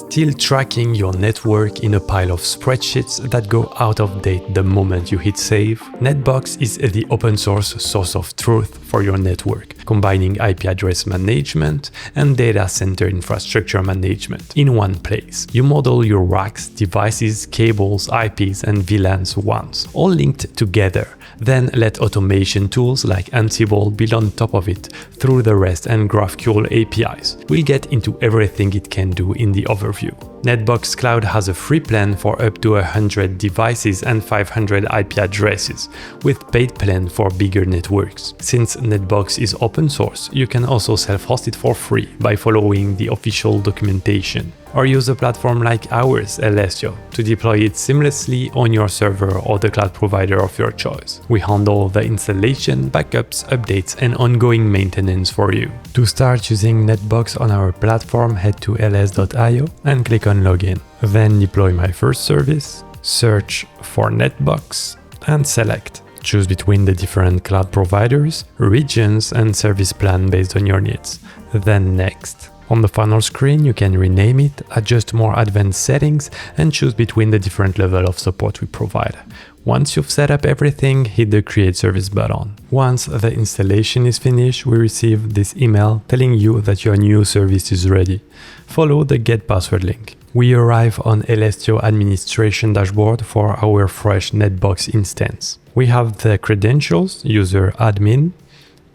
Still tracking your network in a pile of spreadsheets that go out of date the moment you hit save? NetBox is the open source of truth for your network, combining IP address management and data center infrastructure management in one place. You model your racks, devices, cables, IPs and VLANs once, all linked together. Then let automation tools like Ansible build on top of it through the REST and GraphQL APIs. We'll get into everything it can do in the overview. NetBox Cloud has a free plan for up to 100 devices and 500 IP addresses, with paid plan for bigger networks. Since NetBox is open source, you can also self-host it for free by following the official documentation. Or use a platform like ours, Elestio, to deploy it seamlessly on your server or the cloud provider of your choice. We handle the installation, backups, updates, and ongoing maintenance for you. To start using NetBox on our platform, head to ls.io and click on Login. Then deploy my first service, search for NetBox, and select. Choose between the different cloud providers, regions, and service plan based on your needs. Then Next. On the final screen, you can rename it, adjust more advanced settings, and choose between the different level of support we provide. Once you've set up everything, hit the Create Service button. Once the installation is finished, we receive this email telling you that your new service is ready. Follow the Get Password link. We arrive on Elestio administration dashboard for our fresh NetBox instance. We have the credentials, user admin,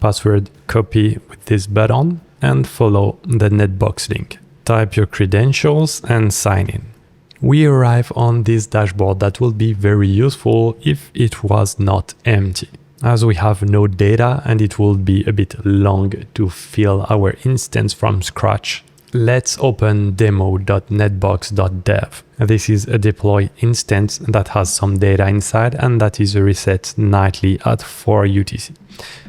password copy with this button, and follow the NetBox link. Type your credentials and sign in. We arrive on this dashboard that will be very useful if it was not empty, as we have no data and it will be a bit long to fill our instance from scratch. Let's open demo.netbox.dev. This is a deploy instance that has some data inside and that is reset nightly at 4 UTC.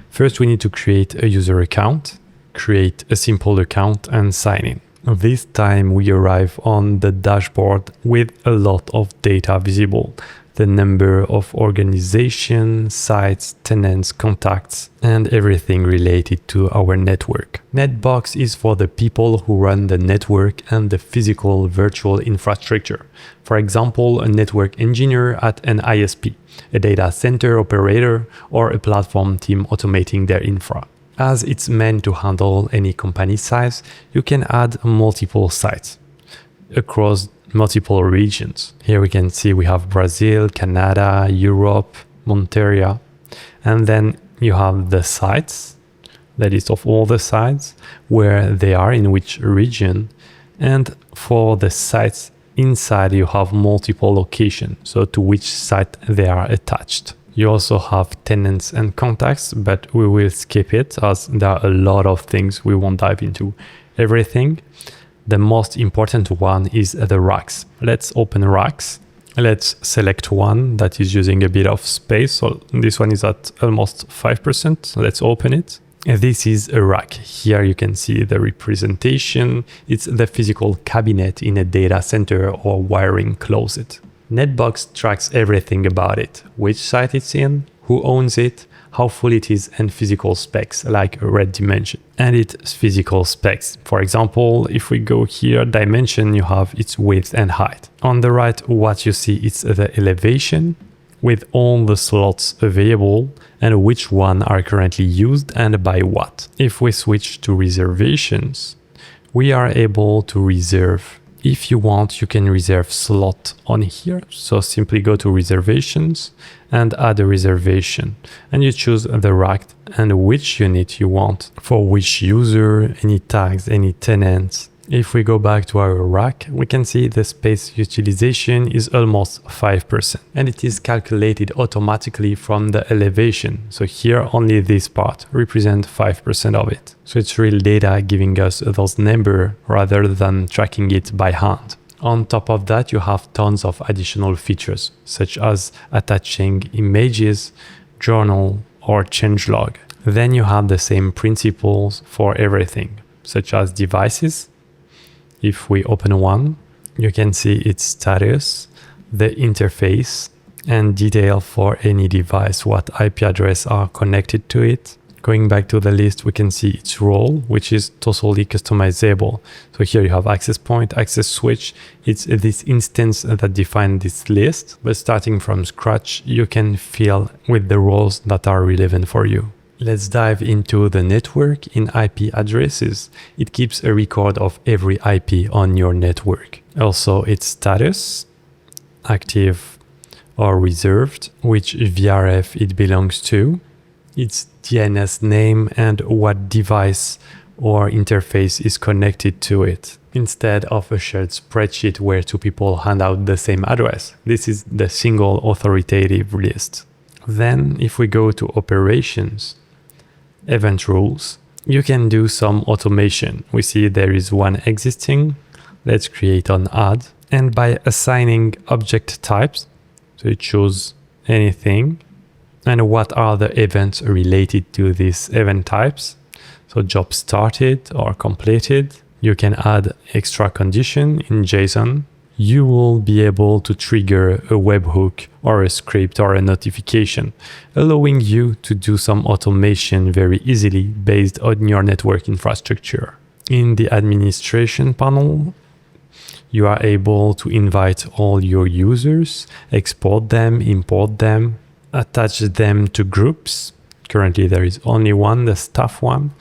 First, we need to create a user account, create a simple account and sign in. This time we arrive on the dashboard with a lot of data visible. The number of organizations, sites, tenants, contacts, and everything related to our network. NetBox is for the people who run the network and the physical virtual infrastructure. For example, a network engineer at an ISP, a data center operator, or a platform team automating their infra. As it's meant to handle any company size, you can add multiple sites across multiple regions. Here we can see we have Brazil, Canada, Europe, Monteria, and then you have the sites, the list of all the sites, where they are in which region, and for the sites inside you have multiple locations, so to which site they are attached. You also have tenants and contacts, but we will skip it as there are a lot of things. We won't dive into everything. The most important one is the racks. Let's open racks. Let's select one that is using a bit of space. So this one is at almost 5%. So let's open it. This is a rack. Here you can see the representation. It's the physical cabinet in a data center or wiring closet. NetBox tracks everything about it, which site it's in, who owns it, how full it is, and physical specs like red dimension. And its physical specs. For example, if we go here, dimension, you have its width and height. On the right, what you see is the elevation with all the slots available and which one are currently used and by what. If we switch to reservations, we are able to reserve. If you want, you can reserve slot on here. So simply go to reservations and add a reservation. And you choose the rack and which unit you want, for which user, any tags, any tenants. If we go back to our rack, we can see the space utilization is almost 5%. And it is calculated automatically from the elevation. So here only this part represents 5% of it. So it's real data giving us those numbers rather than tracking it by hand. On top of that, you have tons of additional features, such as attaching images, journal, or changelog. Then you have the same principles for everything, such as devices. If we open one, you can see its status, the interface, and detail for any device, what IP address are connected to it, Going back to the list, we can see its role, which is totally customizable. So here you have access point, access switch. It's this instance that defines this list, but starting from scratch, you can fill with the roles that are relevant for you. Let's dive into the network. In IP addresses, it keeps a record of every IP on your network. Also its status, active or reserved, which VRF it belongs to, its DNS name and what device or interface is connected to it. Instead of a shared spreadsheet where two people hand out the same address, this is the single authoritative list. Then if we go to operations, event rules, you can do some automation. We see there is one existing. Let's create an add. And by assigning object types, so it shows anything, and what are the events related to these event types. So job started or completed. You can add extra condition in JSON. You will be able to trigger a webhook or a script or a notification, allowing you to do some automation very easily based on your network infrastructure. In the administration panel, you are able to invite all your users, export them, import them, attach them to groups. Currently there is only one, the staff one,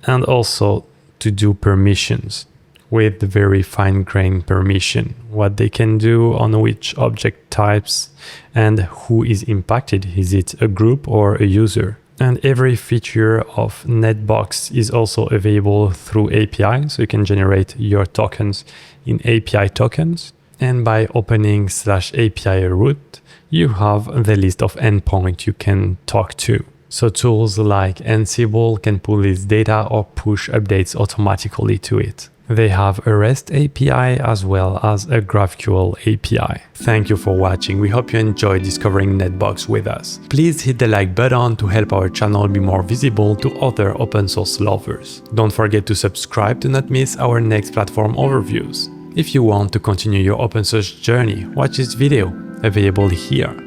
and also to do permissions with very fine-grained permission, what they can do on which object types and who is impacted. Is it a group or a user? And every feature of NetBox is also available through API, so you can generate your tokens in API tokens. And by opening /API root, you have the list of endpoints you can talk to. So tools like Ansible can pull this data or push updates automatically to it. They have a REST API as well as a GraphQL API. Thank you for watching. We hope you enjoyed discovering NetBox with us. Please hit the like button to help our channel be more visible to other open source lovers. Don't forget to subscribe to not miss our next platform overviews. If you want to continue your open source journey, watch this video, available here.